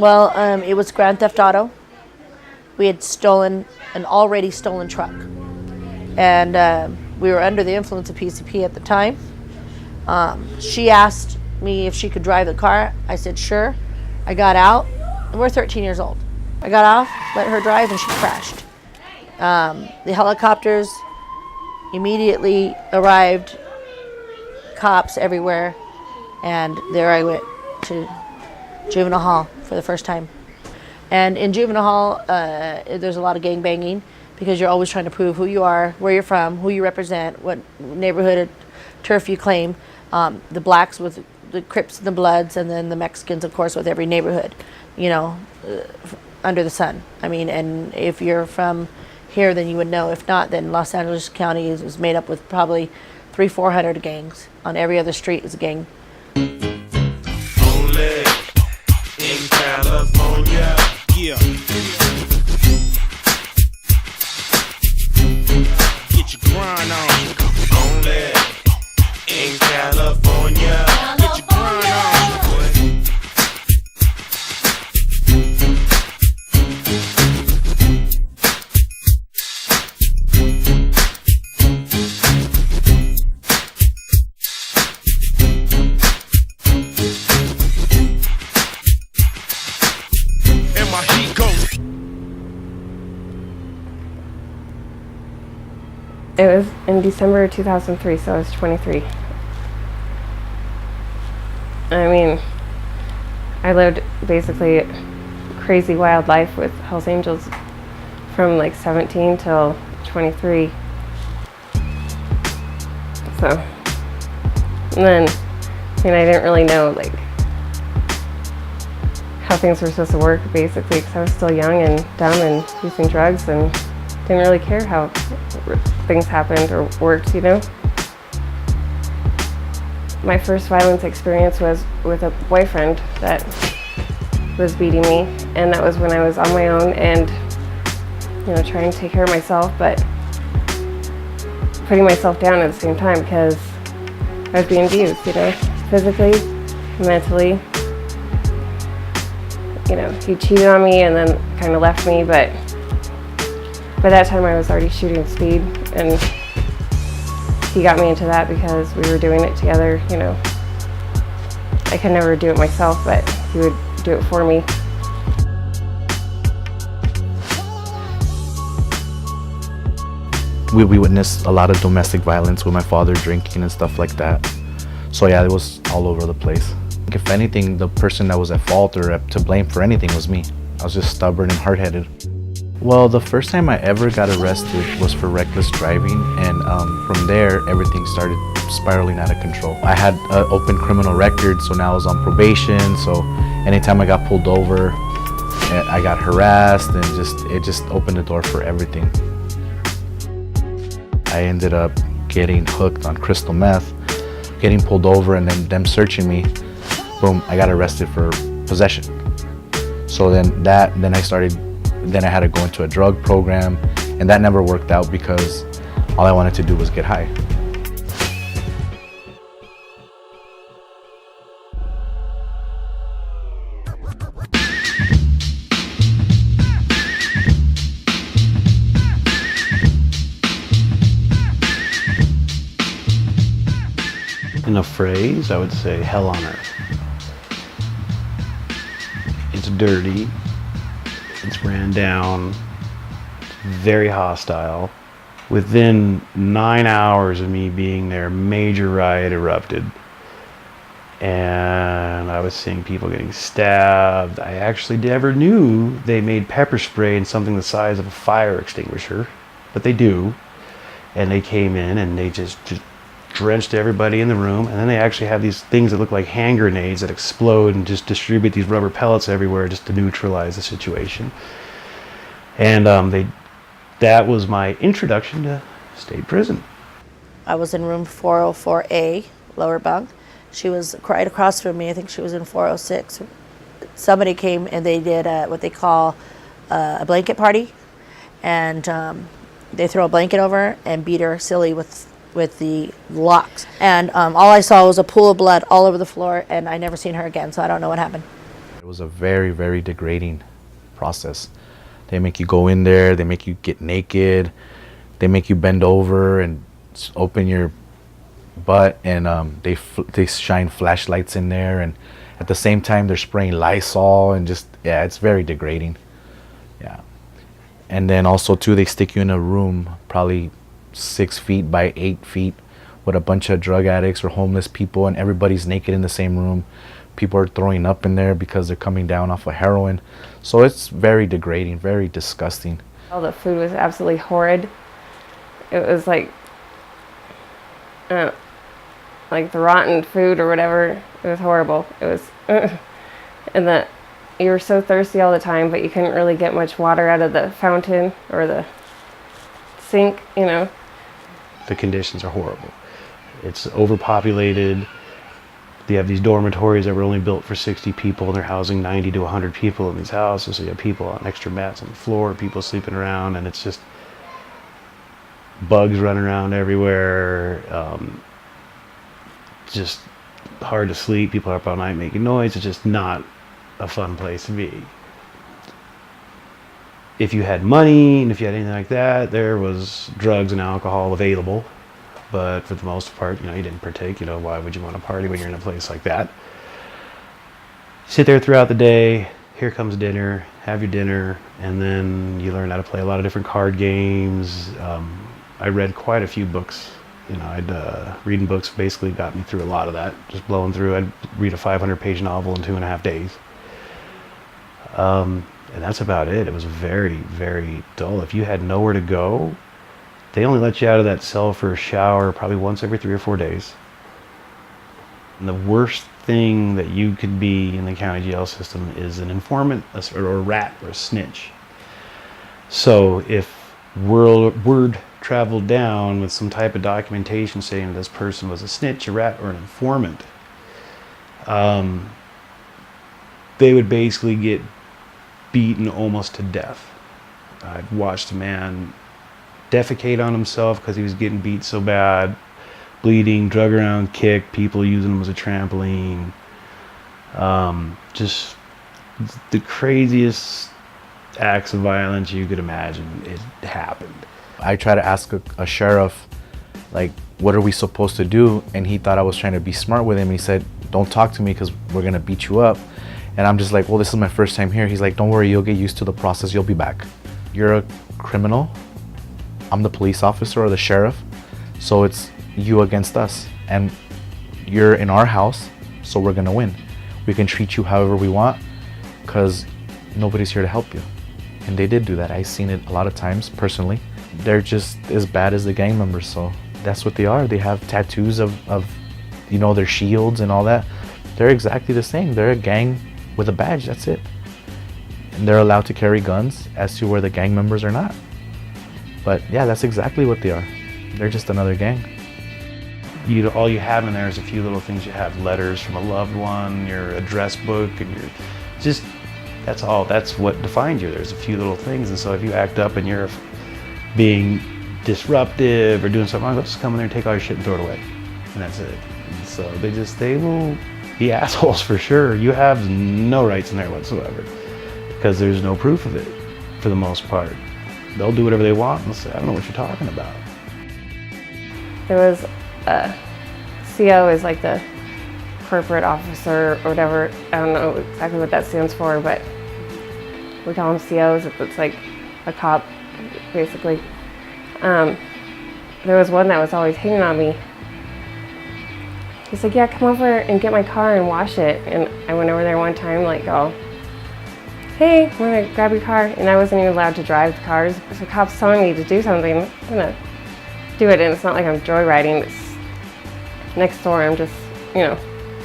Well, it was Grand Theft Auto. We had stolen an already stolen truck, and we were under the influence of PCP at the time. She asked me if she could drive the car. I said sure. I got out, and we're 13 years old. I got off, let her drive, and she crashed. The helicopters immediately arrived, cops everywhere, and there I went to juvenile hall for the first time. And in juvenile hall, there's a lot of gang banging because you're always trying to prove who you are, where you're from, who you represent, what neighborhood turf you claim. The blacks with the Crips and the Bloods, and then the Mexicans, of course, with every neighborhood, under the sun. I mean, and if you're from here, then you would know. If not, then Los Angeles County is made up with probably 300-400 gangs. On every other street is a gang. Only in California. Yeah. Get your grind on. Only in California. Get your grind on, boy. It was in December 2003, so I was 23. I mean, I lived basically a crazy wild life with Hells Angels from like 17 till 23. So, and then, I mean, I didn't really know like how things were supposed to work basically because I was still young and dumb and using drugs and didn't really care how things happened or worked, My first violence experience was with a boyfriend that was beating me, and that was when I was on my own and, trying to take care of myself, but putting myself down at the same time because I was being abused, physically, mentally. He cheated on me and then kind of left me, but by that time I was already shooting speed, and he got me into that because we were doing it together, I could never do it myself, but he would do it for me. We witnessed a lot of domestic violence with my father drinking and stuff like that. So yeah, it was all over the place. If anything, the person that was at fault or to blame for anything was me. I was just stubborn and hard-headed. Well, the first time I ever got arrested was for reckless driving, and from there, everything started spiraling out of control. I had an open criminal record, so now I was on probation, so anytime I got pulled over, I got harassed, and it just opened the door for everything. I ended up getting hooked on crystal meth, getting pulled over, and then them searching me. Boom, I got arrested for possession. So then I had to go into a drug program, and that never worked out because all I wanted to do was get high. In a phrase, I would say hell on earth. It's dirty. It's ran down, it's very hostile. Within 9 hours of me being there, major riot erupted. And I was seeing people getting stabbed. I actually never knew they made pepper spray in something the size of a fire extinguisher, but they do. And they came in and they just drenched everybody in the room, and then they actually have these things that look like hand grenades that explode and just distribute these rubber pellets everywhere just to neutralize the situation. And that was my introduction to state prison. I was in room 404A, lower bunk. She was right across from me. I think she was in 406. Somebody came and they did what they call a blanket party, and they throw a blanket over her and beat her silly with the locks. And all I saw was a pool of blood all over the floor, and I never seen her again, so I don't know what happened. It was a very, very degrading process. They make you go in there, they make you get naked, they make you bend over and open your butt, and they shine flashlights in there, and at the same time they're spraying Lysol, and just, yeah, it's very degrading. Yeah. And then also too, they stick you in a room probably 6 feet by 8 feet with a bunch of drug addicts or homeless people, and everybody's naked in the same room. People are throwing up in there because they're coming down off of heroin. So it's very degrading, very disgusting. All the food was absolutely horrid. It was like the rotten food or whatever. It was horrible. It was, and that you were so thirsty all the time, but you couldn't really get much water out of the fountain or the sink, you know. The conditions are horrible. It's overpopulated. They have these dormitories that were only built for 60 people, and they're housing 90 to 100 people in these houses. So you have people on extra mats on the floor, people sleeping around, and it's just bugs running around everywhere. Just hard to sleep. People are up all night making noise. It's just not a fun place to be. If you had money and if you had anything like that, there was drugs and alcohol available. But for the most part, you know, you didn't partake. You know, why would you want to party when you're in a place like that? Sit there throughout the day. Here comes dinner. Have your dinner, and then you learn how to play a lot of different card games. I read quite a few books. You know, reading books basically got me through a lot of that. Just blowing through. I'd read a 500-page novel in 2.5 days. And that's about it. It was very, very dull. If you had nowhere to go, they only let you out of that cell for a shower probably once every 3 or 4 days. And the worst thing that you could be in the county jail system is an informant or a rat or a snitch. So if word traveled down with some type of documentation saying this person was a snitch, a rat, or an informant, they would basically get beaten almost to death. I've watched a man defecate on himself because he was getting beat so bad, bleeding, drug around, kicked, people using him as a trampoline. Just the craziest acts of violence you could imagine. It happened. I tried to ask a sheriff, like, what are we supposed to do? And he thought I was trying to be smart with him. He said, don't talk to me because we're going to beat you up. And I'm just like, well, this is my first time here. He's like, don't worry, you'll get used to the process. You'll be back. You're a criminal. I'm the police officer or the sheriff. So it's you against us. And you're in our house, so we're going to win. We can treat you however we want because nobody's here to help you. And they did do that. I've seen it a lot of times personally. They're just as bad as the gang members. So that's what they are. They have tattoos of you know, their shields and all that. They're exactly the same. They're a gang with a badge, that's it. And they're allowed to carry guns, as to where the gang members are not. But yeah, that's exactly what they are. They're just another gang. All you have in there is a few little things. You have letters from a loved one, your address book, and that's all. That's what defines you. There's a few little things, and so if you act up and you're being disruptive or doing something wrong, they'll just come in there and take all your shit and throw it away. And that's it. And so they will be assholes for sure. You have no rights in there whatsoever because there's no proof of it for the most part. They'll do whatever they want and say, I don't know what you're talking about. There was CO is like the corporate officer or whatever. I don't know exactly what that stands for, but we call them COs. It's like a cop, basically. There was one that was always hitting on me. He's like, yeah, come over and get my car and wash it. And I went over there one time, like, oh, hey, I'm gonna grab your car. And I wasn't even allowed to drive the cars. So the cop's telling me to do something, I'm gonna do it. And it's not like I'm joyriding. It's next door. I'm just, you know,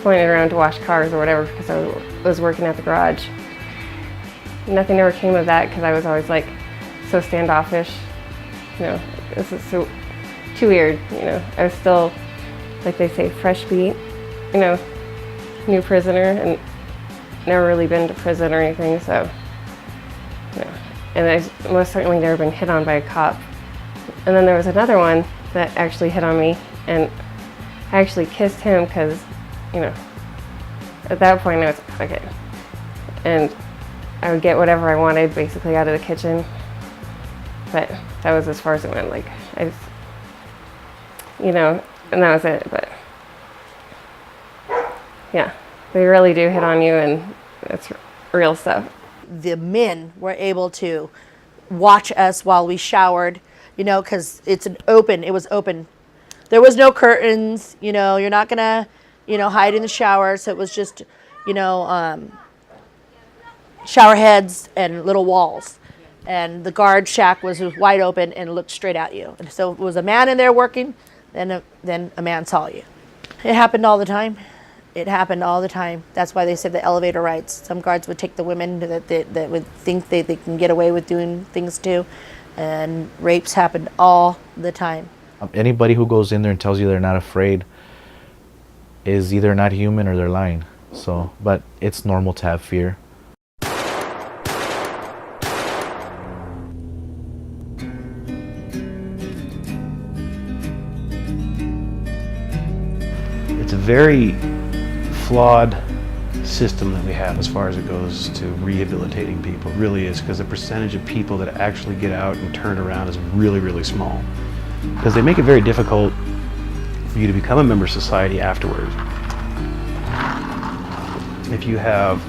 pointing around to wash cars or whatever because I was working at the garage. Nothing ever came of that because I was always like so standoffish. You know, this is so too weird. You know, I was still, like they say, fresh beat, you know, new prisoner, and never really been to prison or anything, so, you know. And I've most certainly never been hit on by a cop. And then there was another one that actually hit on me, and I actually kissed him because, you know, at that point I was, okay, and I would get whatever I wanted basically out of the kitchen. But that was as far as it went. Like, I just, you know, and that was it. But yeah, they really do hit on you, and it's real stuff. The men were able to watch us while we showered, you know, because it was open. There was no curtains, you know, you're not gonna, you know, hide in the shower. So it was just, you know, shower heads and little walls. And the guard shack was wide open and looked straight at you. And so if it was a man in there working, then a man saw you. It happened all the time. It happened all the time. That's why they said the elevator rights. Some guards would take the women that would think they can get away with doing things too. And rapes happened all the time. Anybody who goes in there and tells you they're not afraid is either not human or they're lying. So, but it's normal to have fear. It's a very flawed system that we have as far as it goes to rehabilitating people. It really is, because the percentage of people that actually get out and turn around is really, really small. Because they make it very difficult for you to become a member of society afterwards. If you have,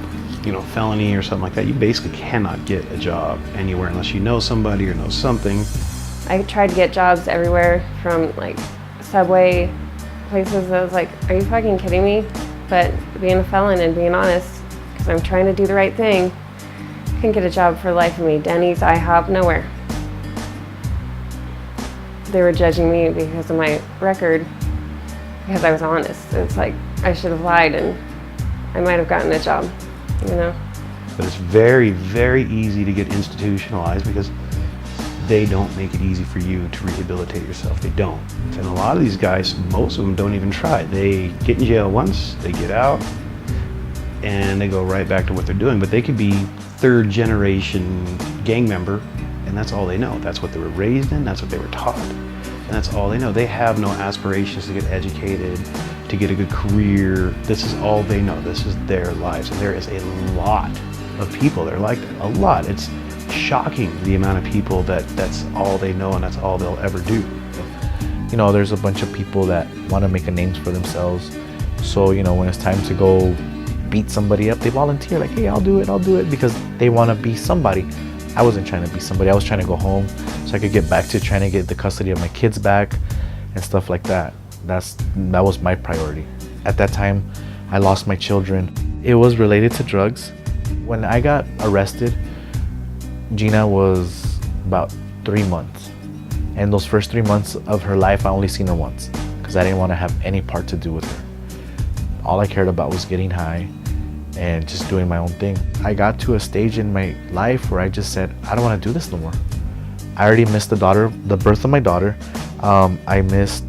you know, felony or something like that, you basically cannot get a job anywhere unless you know somebody or know something. I tried to get jobs everywhere, from like Subway places. I was like, are you fucking kidding me? But being a felon and being honest, because I'm trying to do the right thing, couldn't get a job for the life of me. Denny's, IHOP, nowhere. They were judging me because of my record, because I was honest. It's like, I should have lied and I might have gotten a job, you know? But it's very, very easy to get institutionalized because they don't make it easy for you to rehabilitate yourself. They don't. And a lot of these guys, most of them don't even try. They get in jail once, they get out, and they go right back to what they're doing. But they could be third generation gang member, and that's all they know. That's what they were raised in, that's what they were taught. And that's all they know. They have no aspirations to get educated, to get a good career. This is all they know. This is their lives. And there is a lot of people that are like that. A lot. It's shocking the amount of people that's all they know and that's all they'll ever do. You know, there's a bunch of people that want to make a name for themselves. So, you know, when it's time to go beat somebody up, they volunteer, like, hey, I'll do it, because they want to be somebody. I wasn't trying to be somebody. I was trying to go home so I could get back to trying to get the custody of my kids back and stuff like that. That was my priority. At that time, I lost my children. It was related to drugs. When I got arrested, Gina was about 3 months. And those first 3 months of her life, I only seen her once because I didn't want to have any part to do with her. All I cared about was getting high and just doing my own thing. I got to a stage in my life where I just said, I don't want to do this no more. I already missed the birth of my daughter. I missed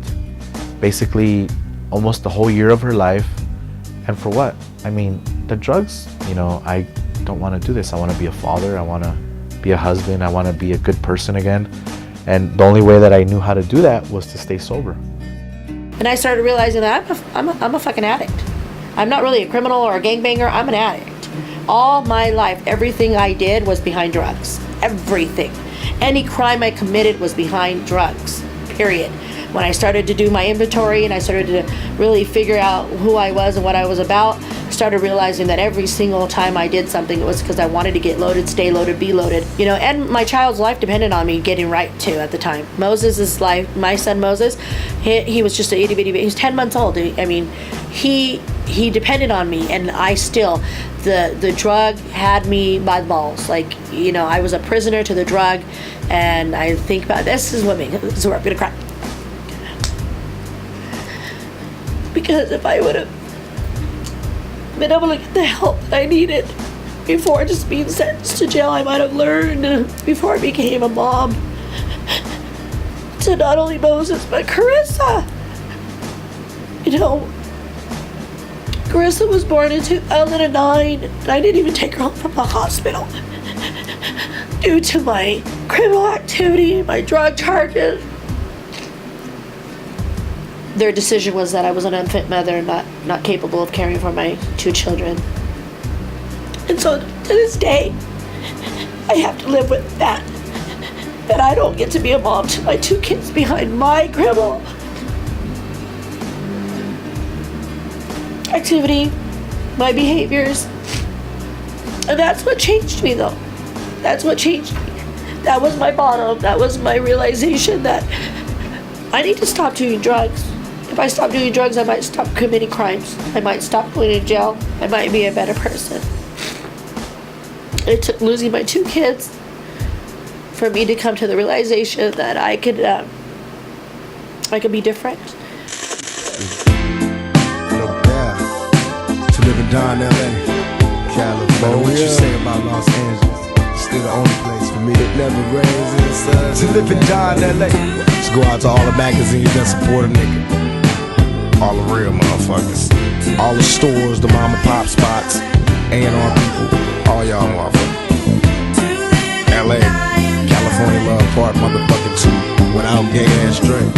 basically almost the whole year of her life. And for what? I mean, the drugs, you know, I don't want to do this. I want to be a father. I want to be a husband. I want to be a good person again. And the only way that I knew how to do that was to stay sober. And I started realizing that I'm a fucking addict. I'm not really a criminal or a gangbanger. I'm an addict. All my life, everything I did was behind drugs. Everything. Any crime I committed was behind drugs, period. When I started to do my inventory and I started to really figure out who I was and what I was about, I started realizing that every single time I did something, it was because I wanted to get loaded, stay loaded, be loaded. You know, and my child's life depended on me getting right too at the time. Moses' life, my son Moses, he was just a itty bitty baby. He was 10 months old. I mean, he depended on me, and I still, the drug had me by the balls. Like, you know, I was a prisoner to the drug, and I think about, this is where I'm gonna cry. Because if I would have been able to get the help that I needed before just being sentenced to jail, I might have learned before I became a mom to not only Moses but Carissa. You know, Carissa was born in 2009 and I didn't even take her home from the hospital due to my criminal activity, my drug charges. Their decision was that I was an unfit mother and not capable of caring for my 2 children. And so to this day, I have to live with that. That I don't get to be a mom to my 2 kids behind my criminal activity, my behaviors. And that's what changed me, though. That's what changed me. That was my bottom. That was my realization that I need to stop doing drugs. If I stop doing drugs, I might stop committing crimes. I might stop going to jail. I might be a better person. It took losing my 2 kids for me to come to the realization that I could be different. Look there, to live and die in LA, California. What you say about Los Angeles? Still the only place for me. It never rains in the sun. To live and die in LA. Let's go out to all the magazines that support a nigga. All the real motherfuckers. All the stores, the mom and pop spots, A&R people, all y'all motherfuckers. LA, California love part motherfucking 2, without gay ass drink.